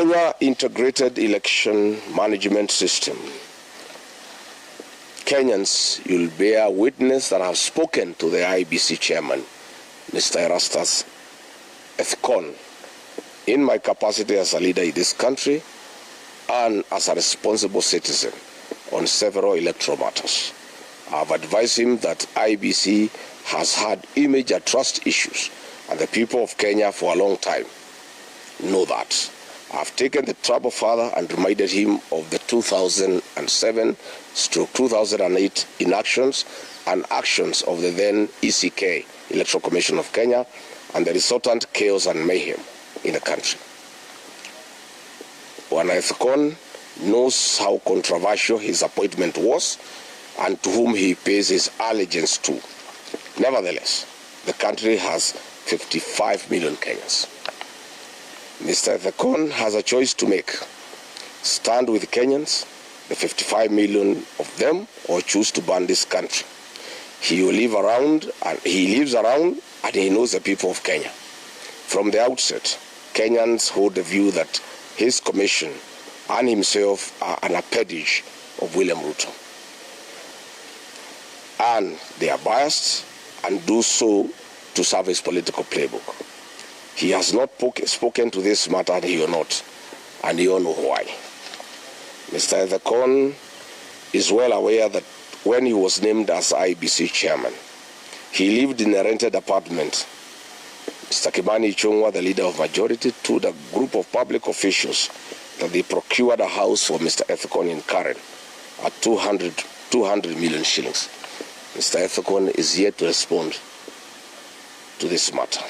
Kenya Integrated Election Management System. Kenyans, you'll bear witness that I have spoken to the IEBC chairman, Mr. Erastus Ethekon, in my capacity as a leader in this country and as a responsible citizen on several electoral matters. I have advised him that IEBC has had image and trust issues, and the people of Kenya for a long time know that. I have taken the trouble further and reminded him of the 2007-2008 inactions and actions of the then ECK, Electoral Commission of Kenya, and the resultant chaos and mayhem in the country. Bwana Ethekon knows how controversial his appointment was and to whom he pays his allegiance to. Nevertheless, the country has 55 million Kenyans. Mr. Ethekon has a choice to make: stand with Kenyans, the 55 million of them, or choose to burn this country. He lives around and he knows the people of Kenya. From the outset, Kenyans hold the view that his commission and himself are an appendage of William Ruto. And they are biased and do so to serve his political playbook. He has not spoken to this matter, and he will not, and you all know why. Mr. Ethekon is well aware that when he was named as IEBC chairman, he lived in a rented apartment. Mr. Kimani Ichung'wah, the leader of majority, told a group of public officials that they procured a house for Mr. Ethekon in Karen at 200 million shillings. Mr. Ethekon is yet to respond to this matter.